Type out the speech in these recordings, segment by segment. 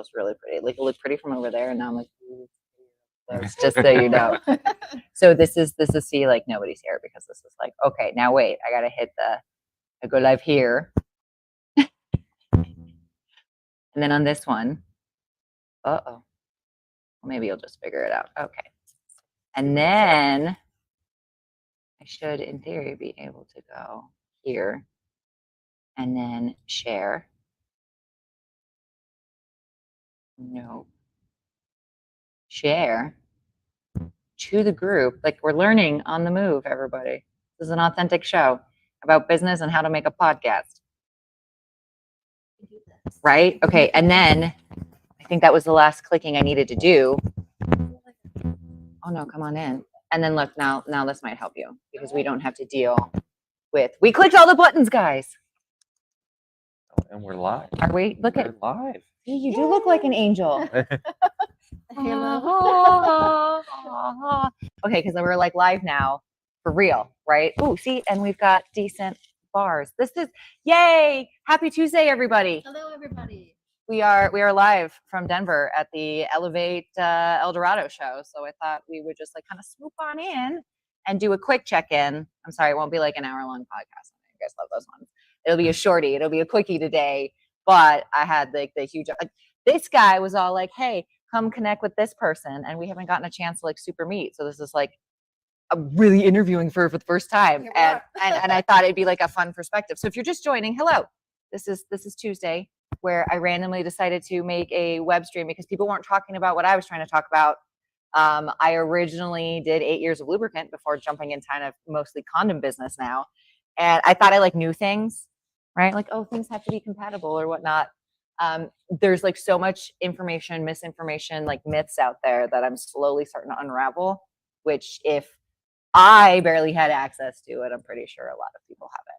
feels really pretty. Like it looked pretty from over there, and now I'm like, ooh, just so you know. So this is see, like nobody's here, because this is like, okay, now wait, I gotta hit I go live here. And then on this one, well, maybe you'll just figure it out. Okay. And then I should, in theory, be able to go here and then share. No. Share to the group. Like, we're learning on the move, everybody. This is an authentic show about business and how to make a podcast. Right? Okay. And then I think that was the last clicking I needed to do. Oh no, come on in. And then look, now this might help you, because we don't have to deal with, we clicked all the buttons, guys. And we're live. Are we? Look at live. See, you do look like an angel. Okay, because we're like live now for real, right? Oh, see, and we've got decent bars. This is yay! Happy Tuesday, everybody. Hello, everybody. We are live from Denver at the Elevate Eldorado show. So I thought we would just like kind of swoop on in and do a quick check-in. I'm sorry, it won't be like an hour-long podcast. You guys love those ones. It'll be a shorty. It'll be a quickie today. But I had like the huge, like, this guy was all like, hey, come connect with this person. And we haven't gotten a chance to like super meet. So this is like I'm really interviewing for the first time. And I thought it'd be like a fun perspective. So if you're just joining, hello. This is Tuesday, where I randomly decided to make a web stream because people weren't talking about what I was trying to talk about. I originally did 8 years of lubricant before jumping into kind of mostly condom business now. And I thought I like knew things, right? Like, oh, things have to be compatible or whatnot. There's like so much information, misinformation, like myths out there that I'm slowly starting to unravel, which if I barely had access to it, I'm pretty sure a lot of people have it.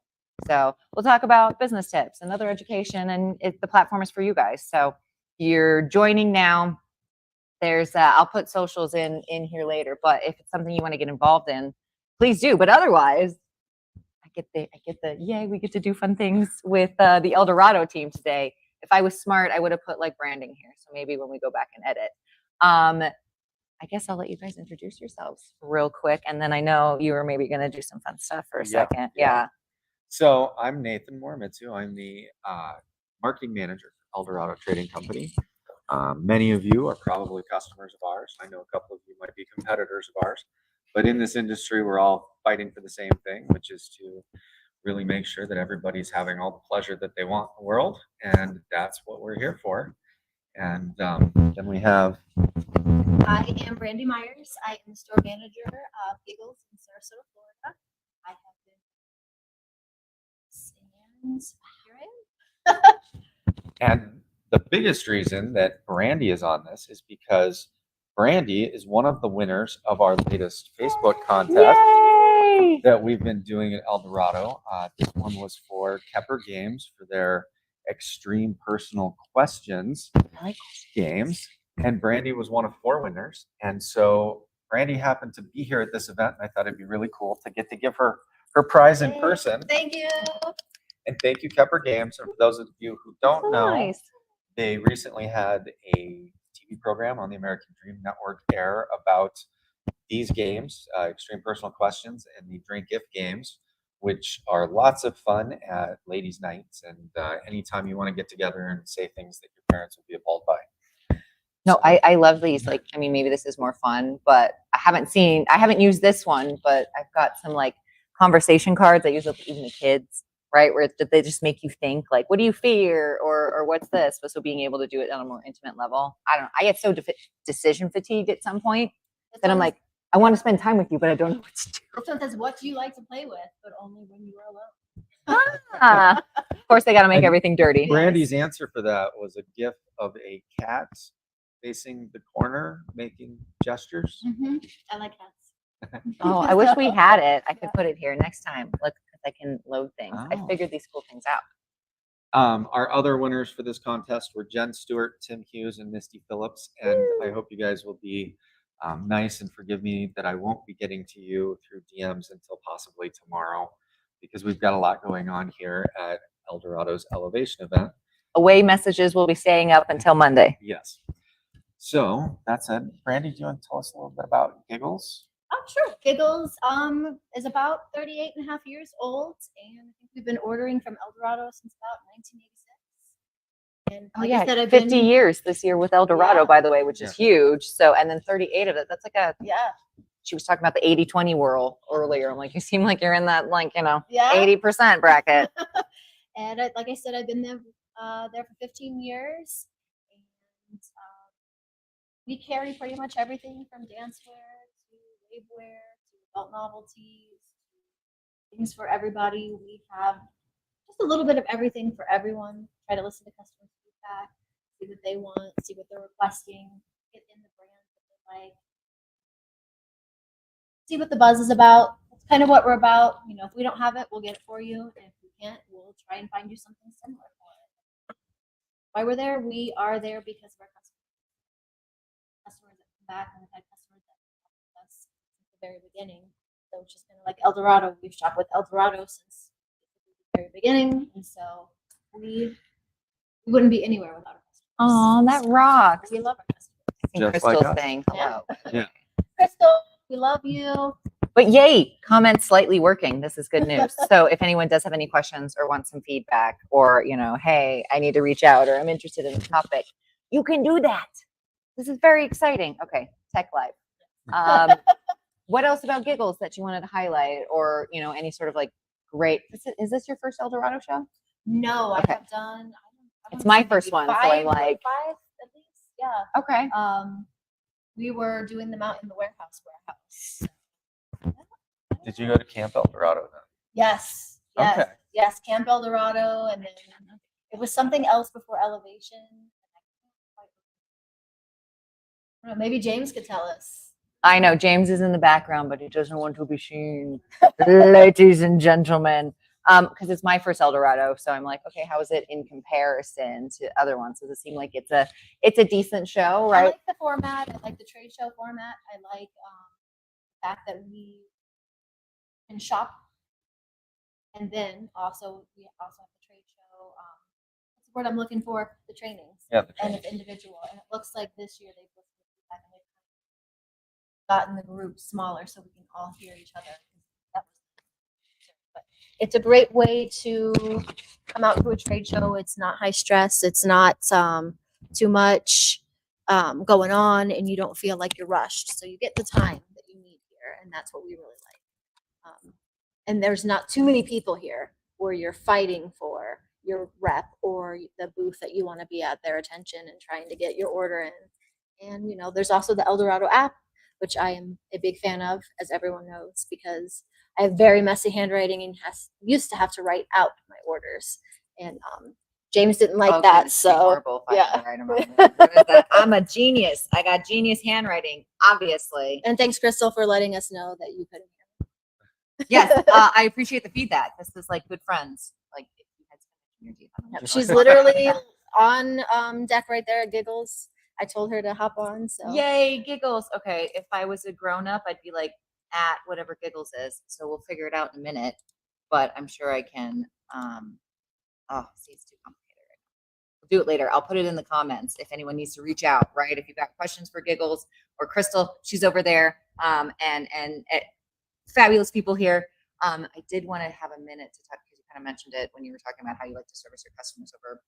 So we'll talk about business tips and other education, and the platform is for you guys. So you're joining now. There's I'll put socials in here later, but if it's something you want to get involved in, please do. But otherwise, I get the yay, we get to do fun things with the Eldorado team today. If I was smart, I would have put like branding here. So maybe when we go back and edit, I guess I'll let you guys introduce yourselves real quick, and then I know you were maybe going to do some fun stuff for a second. Yeah. So I'm Nathan Morimitsu. I'm the marketing manager for Eldorado Trading Company. Many of you are probably customers of ours. I know a couple of you might be competitors of ours. But in this industry, we're all fighting for the same thing, which is to really make sure that everybody's having all the pleasure that they want in the world. And that's what we're here for. And then we have... I am Brandy Meyers. I am the store manager of Giggles in Sarasota, Florida. I have been And the biggest reason that Brandy is on this is because Brandy is one of the winners of our latest Facebook contest that we've been doing at Eldorado. This one was for Kepper Games for their Extreme Personal Questions games. And Brandy was one of 4 winners. And so Brandy happened to be here at this event. And I thought it'd be really cool to get to give her prize in person. Thank you. And thank you, Kepper Games. And for those of you who don't know, they recently had a TV program on the American Dream Network air about these games, Extreme Personal Questions and the Drink If games, which are lots of fun at ladies' nights and anytime you want to get together and say things that your parents would be appalled by. No, I love these. Like, I mean, maybe this is more fun, but I haven't used this one, but I've got some like conversation cards I use with even the kids, right? Where they just make you think like, what do you fear? Or what's this? But so being able to do it on a more intimate level. I don't know. I get so decision fatigued at some point that I'm like, I want to spend time with you, but I don't know what to do. This one says, what do you like to play with, but only when you are alone. Of course, they got to make everything dirty. Brandy's answer for that was a gif of a cat facing the corner, making gestures. Mm-hmm. I like cats. Oh, I wish we had it. I could put it here next time. Look, because I can load things. I figured these cool things out. Our other winners for this contest were Jen Stewart, Tim Hughes, and Misty Phillips. And I hope you guys will be nice and forgive me that I won't be getting to you through DMs until possibly tomorrow, because we've got a lot going on here at Eldorado's Elevation event. away messages will be staying up until Monday. Yes. So that said, Brandy, do you want to tell us a little bit about Giggles? Oh, sure. Giggles is about 38 and a half years old, and I think we've been ordering from Eldorado since about 1986. And Oh like yeah, I said, I've 50 been, years this year with Eldorado, Yeah. by the way, which is Yeah. huge. So, and then 38 of it, that's like a, yeah, she was talking about the 80-20 rule earlier. I'm like, you seem like you're in that, like, yeah. 80% bracket. And like I said, I've been there for 15 years, and we carry pretty much everything from dancewear to wavewear to adult novelties, things for everybody. We have just a little bit of everything for everyone. Try to listen to customer feedback, see what they want, see what they're requesting, get in the brand that they like, see what the buzz is about. That's kind of what we're about. If we don't have it, we'll get it for you. And if we can't, we'll try and find you something similar for it. Why we're there, we are there because of our customers. Customers that come back, and we've had customers that have been with us since the very beginning. So it's just kind of like Eldorado. We've shopped with Eldorado since the very beginning, and so we wouldn't be anywhere without our customers. Oh, that rocks. We love our customers. I think Just like Crystal's us. saying hello. Yeah. Crystal, we love you. But yay, comments slightly working. This is good news. So if anyone does have any questions or wants some feedback, or, hey, I need to reach out, or I'm interested in a topic, you can do that. This is very exciting. Okay, Tech Live. What else about Giggles that you wanted to highlight, or, any sort of like great, is this your first Eldorado show? No, Okay. I have done. It's my first one, so I'm like, five at least. Yeah. okay. We were doing them out in the warehouse. Did you go to Camp Eldorado then? Yes. Yes. Okay. Yes. Camp Eldorado, and then it was something else before Elevation. I don't know, maybe James could tell us. I know James is in the background, but he doesn't want to be seen. Ladies and gentlemen. Because it's my first Eldorado, so I'm like, okay, how is it in comparison to other ones? Does it seem like it's a decent show, I right? like the format. I like the trade show format. I like the fact that we can shop, and then also we also have the trade show. What's the word I'm looking for? The trainings. Yeah. And it's individual. And it looks like this year they've gotten the group smaller so we can all hear each other. But it's a great way to come out to a trade show. It's not high stress. It's not too much going on, and you don't feel like you're rushed. So you get the time that you need here, and that's what we really like. And there's not too many people here where you're fighting for your rep or the booth that you want to be at, their attention and trying to get your order in. And there's also the Eldorado app, which I am a big fan of, as everyone knows, because I have very messy handwriting and used to have to write out my orders. And James didn't like that, so horrible. yeah. I'm a genius. I got genius handwriting, obviously. And thanks, Crystal, for letting us know that you couldn't hear. Yes, I appreciate the feedback. This is like good friends. Like if you had some energy. Yep, she's literally on deck right there at Giggles. I told her to hop on. So yay, Giggles. Okay, if I was a grown up, I'd be like at whatever Giggles is. So we'll figure it out in a minute. But I'm sure I can. See, it's too complicated right now. We'll do it later. I'll put it in the comments if anyone needs to reach out. Right, if you've got questions for Giggles or Crystal, she's over there. And fabulous people here. I did want to have a minute to talk, because you kind of mentioned it when you were talking about how you like to service your customers over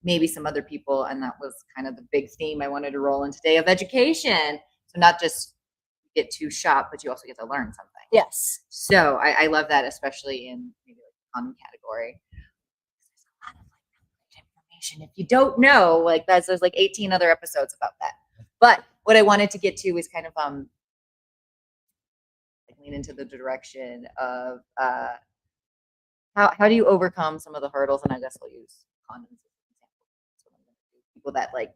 maybe some other people, and that was kind of the big theme I wanted to roll in today of education. So not just get to shop, but you also get to learn something. yes. So I love that, especially in maybe like the common category. There's a lot of like information. If you don't know, like there's like 18 other episodes about that. But what I wanted to get to is kind of lean into the direction of how do you overcome some of the hurdles, and I guess we'll use condoms as an example. People that like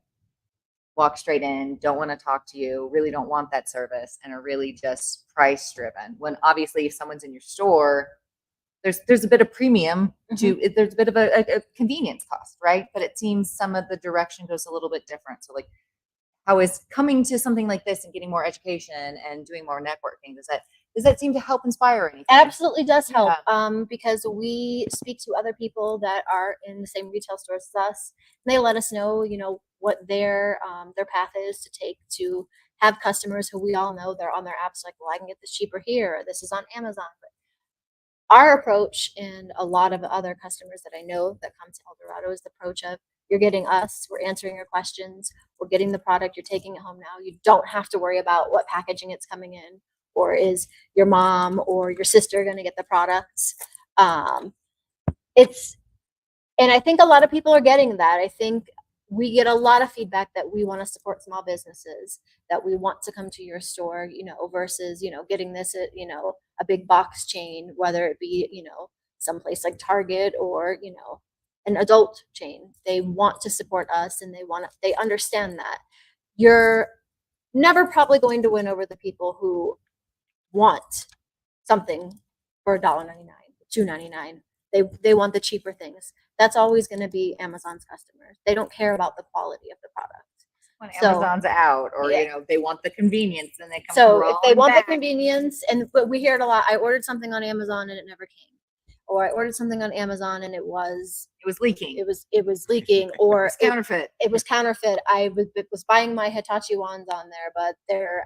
walk straight in, don't want to talk to you, really don't want that service, and are really just price driven, when obviously if someone's in your store, there's a bit of premium to it, there's a bit of a convenience cost, right? But it seems some of the direction goes a little bit different. So like, how is coming to something like this and getting more education and doing more networking, does that does that seem to help inspire anything? Absolutely does help. Yeah. Because we speak to other people that are in the same retail stores as us. And they let us know, what their path is to take to have customers who we all know they're on their apps like, well, I can get this cheaper here, or this is on Amazon. But our approach, and a lot of other customers that I know that come to Eldorado, is the approach of, you're getting us, we're answering your questions, we're getting the product, you're taking it home now. You don't have to worry about what packaging it's coming in, or is your mom or your sister going to get the products. And I think a lot of people are getting that. I think we get a lot of feedback that we want to support small businesses, that we want to come to your store, versus, getting this at, a big box chain, whether it be, someplace like Target or, an adult chain. They want to support us, and they understand that you're never probably going to win over the people who want something for $1.99, $2.99. They want the cheaper things. That's always going to be Amazon's customers. They don't care about the quality of the product. When Amazon's out, or yeah. They want the convenience, and they come. So if they want back. the convenience, but we hear it a lot. I ordered something on Amazon and it never came, or I ordered something on Amazon and it was leaking. It was leaking, or it's counterfeit. It was counterfeit. I was buying my Hitachi wands on there, but they're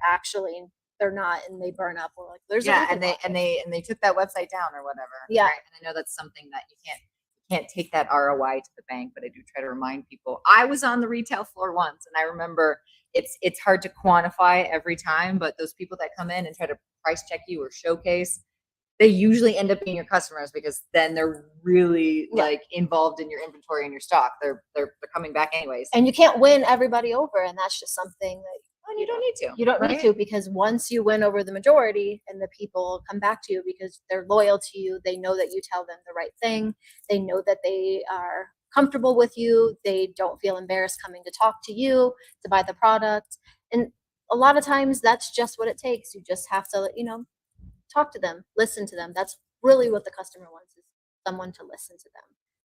not, and they burn up. We're like, there's and they took that website down or whatever. Yeah, right? And I know that's something that you can't take that ROI to the bank, but I do try to remind people. I was on the retail floor once, and I remember it's hard to quantify every time, but those people that come in and try to price check you or showcase, they usually end up being your customers, because then they're really like involved in your inventory and your stock. They're coming back anyways. And you can't win everybody over, and that's just something that you don't need to. You don't need to, because once you win over the majority and the people come back to you because they're loyal to you, they know that you tell them the right thing. They know that they are comfortable with you. They don't feel embarrassed coming to talk to you to buy the product. And a lot of times that's just what it takes. You just have to, talk to them, listen to them. That's really what the customer wants, is someone to listen to them,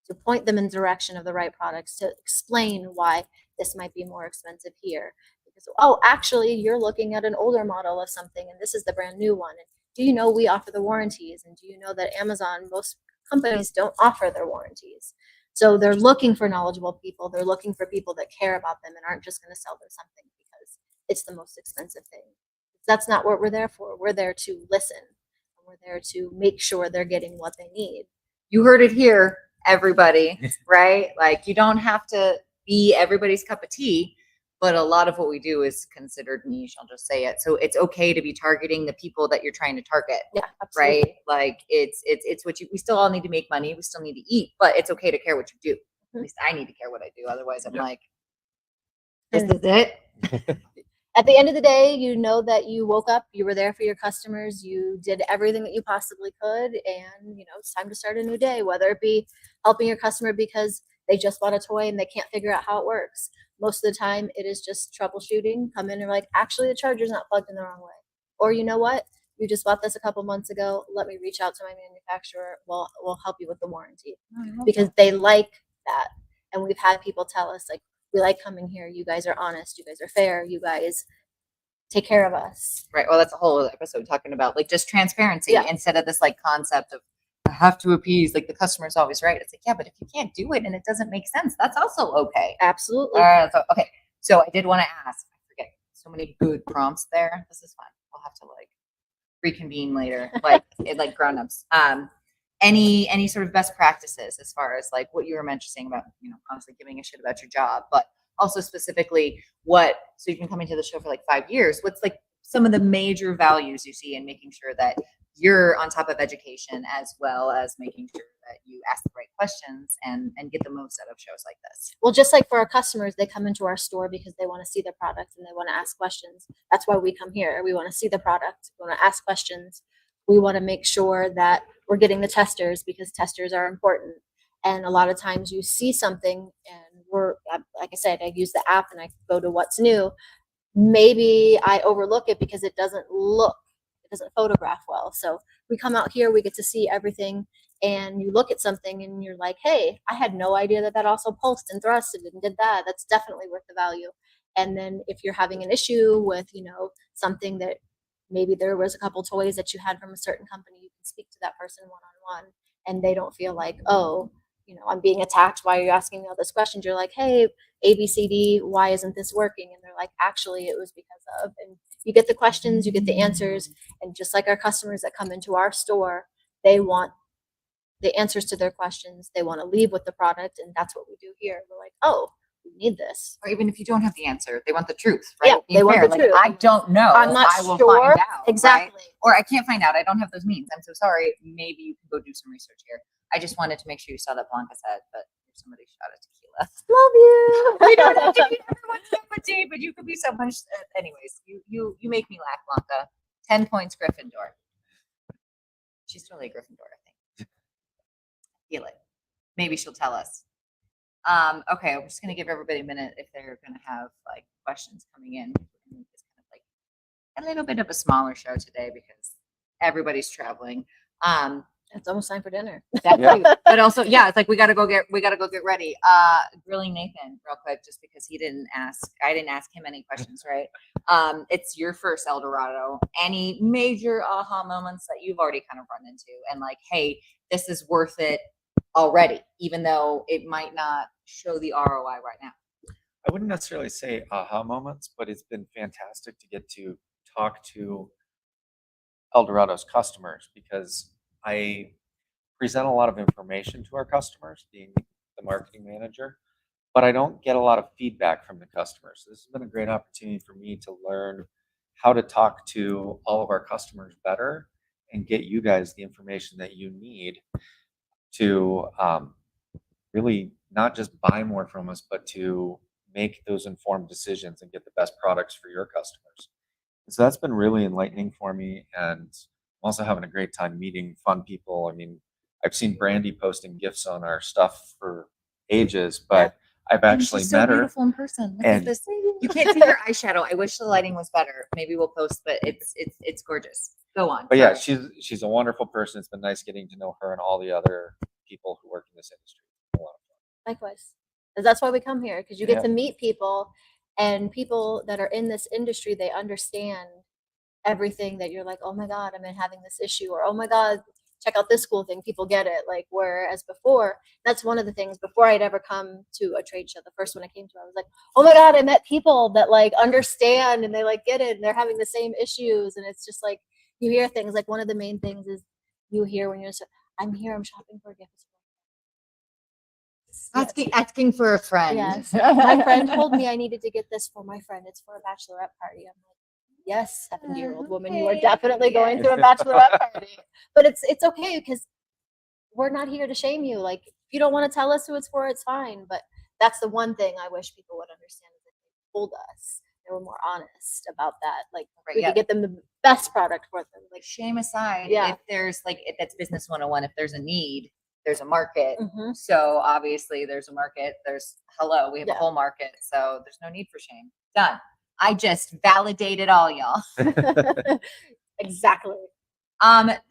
to point them in the direction of the right products, to explain why this might be more expensive here. Because, actually, you're looking at an older model of something, and this is the brand new one. And do you know we offer the warranties? And do you know that Amazon, most companies don't offer their warranties? So they're looking for knowledgeable people. They're looking for people that care about them and aren't just going to sell them something because it's the most expensive thing. That's not what we're there for. We're there to listen. We're there to make sure they're getting what they need. You heard it here, everybody, right? Like, you don't have to be everybody's cup of tea, but a lot of what we do is considered niche. I'll just say it. So it's okay to be targeting the people that you're trying to target. Yeah, absolutely. Right? Like, it's what we still all need to make money. We still need to eat, but it's okay to care what you do. Mm-hmm. At least I need to care what I do. Otherwise I'm like, this is it. At the end of the day, you know that you woke up, you were there for your customers, you did everything that you possibly could, and it's time to start a new day, whether it be helping your customer because they just bought a toy and they can't figure out how it works. Most of the time it is just troubleshooting. Come in and like, actually the charger's not plugged in the wrong way. Or you know what? You just bought this a couple months ago. Let me reach out to my manufacturer. We'll help you with the warranty. Because they like that. And we've had people tell us, like, we like coming here. You guys are honest. You guys are fair. You guys take care of us. Right. Well, that's a whole episode talking about like just transparency instead of this like concept of I have to appease, like the customer's always right. It's like, yeah, but if you can't do it and it doesn't make sense, that's also okay. Absolutely. Okay. So I did want to ask, I forget, so many good prompts there. This is fun. We'll have to like reconvene later, like grown-ups. Any sort of best practices as far as like what you were mentioning about, honestly giving a shit about your job, but also specifically so you've been coming to the show for like 5 years. What's like some of the major values you see in making sure that you're on top of education, as well as making sure that you ask the right questions and get the most out of shows like this? Well, just like for our customers, they come into our store because they want to see the product and they want to ask questions. That's why we come here. We want to see the product. We want to ask questions. We want to make sure that we're getting the testers, because testers are important. And a lot of times you see something and like I said, I use the app and I go to what's new. Maybe I overlook it because it doesn't photograph well. So we come out here, we get to see everything, and you look at something and you're like, hey, I had no idea that also pulsed and thrusted and did that. That's definitely worth the value. And then if you're having an issue with, something that maybe there was a couple toys that you had from a certain company. You can speak to that person one-on-one, and they don't feel like, oh, I'm being attacked. Why are you asking me all these questions? You're like, hey, ABCD, why isn't this working? And they're like, actually, it was because of. And you get the questions, you get the answers, and just like our customers that come into our store, they want the answers to their questions. They want to leave with the product, and that's what we do here. We're like, oh, we need this. Or even if you don't have the answer, they want the truth, right? Yeah, Being they want fair, the like, truth. I don't know. I'm not I will sure. find out. Exactly. Right? Or I can't find out. I don't have those means. I'm so sorry. Maybe you can go do some research here. I just wanted to make sure you saw that Blanca said, but if somebody shot a tequila. Love you. We don't have to be everyone's cup of tea, but you could be so much. Anyways, you make me laugh, Blanca. 10 points, Gryffindor. She's totally a Gryffindor, I think. Feel it. Maybe she'll tell us. Okay, I'm just gonna give everybody a minute if they're gonna have like questions coming in. It's kind of like a little bit of a smaller show today because everybody's traveling. It's almost time for dinner. But also, yeah, it's like we gotta go get ready. Grilling Nathan real quick, just because I didn't ask him any questions, right? It's your first Eldorado. Any major aha moments that you've already kind of run into and like, hey, this is worth it already, even though it might not show the ROI right now? I wouldn't necessarily say aha moments, but it's been fantastic to get to talk to Eldorado's customers because I present a lot of information to our customers, being the marketing manager, but I don't get a lot of feedback from the customers. So this has been a great opportunity for me to learn how to talk to all of our customers better and get you guys the information that you need to really not just buy more from us, but to make those informed decisions and get the best products for your customers. And so that's been really enlightening for me. And I'm also having a great time meeting fun people. I mean, I've seen Brandy posting gifts on our stuff for ages, but I've actually she's met so her. beautiful in person. Look and- at this. You can't see her eyeshadow. I wish the lighting was better. Maybe we'll post, but it's gorgeous. Go on. But yeah, Sorry. she's a wonderful person. It's been nice getting to know her and all the other people who work in this industry. It's been a lot of fun. Likewise. 'Cause that's why we come here, because you get Yeah. to meet people, and people that are in this industry, they understand everything that you're like, oh my God, I'm having this issue, or oh my God, check out this cool thing. People get it. Like, whereas before, that's one of the things before I'd ever come to a trade show. The first one I came to, I was like, oh my God, I met people that like understand and they like get it and they're having the same issues. And it's just like, you hear things like one of the main things is you hear when you're, I'm here, I'm shopping for a gift. Asking for a friend. Yes. My friend told me I needed to get this for my friend. It's for a bachelorette party. I'm like, yes, 70-year-old woman, you are Okay. definitely going to a bachelorette party. But it's okay because we're not here to shame you. Like, if you don't want to tell us who it's for, it's fine. But that's the one thing I wish people would understand is that they told us. They were more honest about that. Like, Right, we yeah. could get them the best product for them. Like, Shame aside, Yeah. if there's like, if that's business 101, if there's a need, there's a market. mhm. So obviously there's a market. We have a Yeah. whole market. So there's no need for shame. Done. I just validated all y'all. Exactly.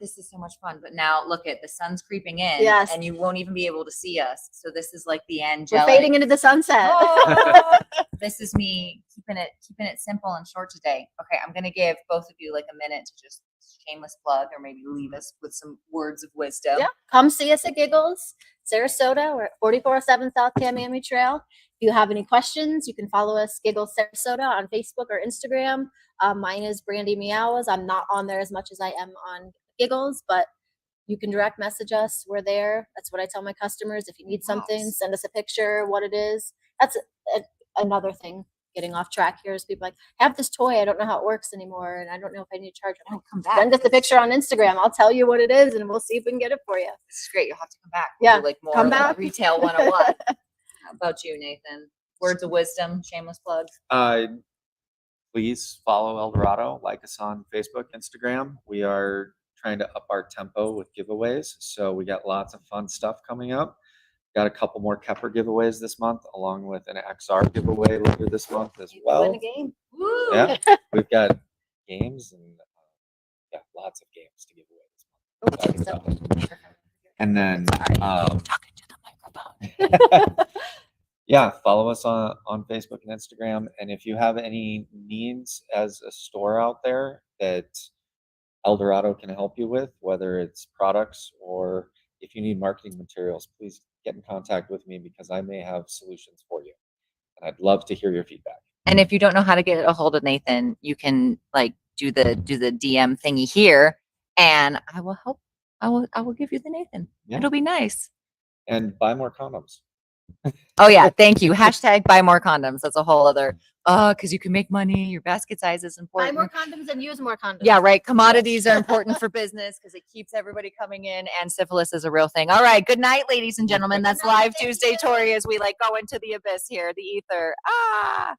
This is so much fun. But now look at the sun's creeping in, Yes. and you won't even be able to see us. So this is like the We're angelic. fading into the sunset. Oh, this is me keeping it simple and short today. Okay, I'm gonna give both of you like a minute to just shameless plug, or maybe leave us with some words of wisdom. Yeah, come see us at Giggles, Sarasota. We're at 447 South Tamiami Trail. If you have any questions, you can follow us, Giggles Sarasota, on Facebook or Instagram. Mine is Brandy Meyers. I'm not on there as much as I am on Giggles, but you can direct message us. We're there. That's what I tell my customers. If you need something, Nice. send us a picture, what it is. That's another thing. Getting off track here is people like, I have this toy, I don't know how it works anymore, and I don't know if I need to charge it. Don't come back. Send us a picture on Instagram. I'll tell you what it is, and we'll see if we can get it for you. This is great. You'll have to come back. Yeah, Do, like more come like back. retail 101. How about you, Nathan? Words of wisdom, shameless plug. Please follow Eldorado, like us on Facebook, Instagram. We are trying to up our tempo with giveaways. So we got lots of fun stuff coming up. Got a couple more Kepper giveaways this month, along with an XR giveaway later this month as You can well. win a game. Woo! Yeah, we've got games and lots of games to give away this month. Oh, Excited about it. And then, Talking to the microphone. yeah, follow us on Facebook and Instagram. And if you have any needs as a store out there that Eldorado can help you with, whether it's products or if you need marketing materials, please get in contact with me because I may have solutions for you. And I'd love to hear your feedback. And if you don't know how to get a hold of Nathan, you can like do the DM thingy here, and I will help. I will give you the Nathan. Yeah. It'll be nice. And buy more condoms. Oh yeah, thank you. Hashtag buy more condoms. That's a whole other. Because you can make money. Your basket size is Buy important. more condoms and use more condoms. Yeah, right. Commodities are important for business because it keeps everybody coming in, and syphilis is a real thing. All right. Good night, ladies and gentlemen. That's Good night. Live Thank Tuesday, you. Tori, as we like go into the abyss here, the ether. Ah.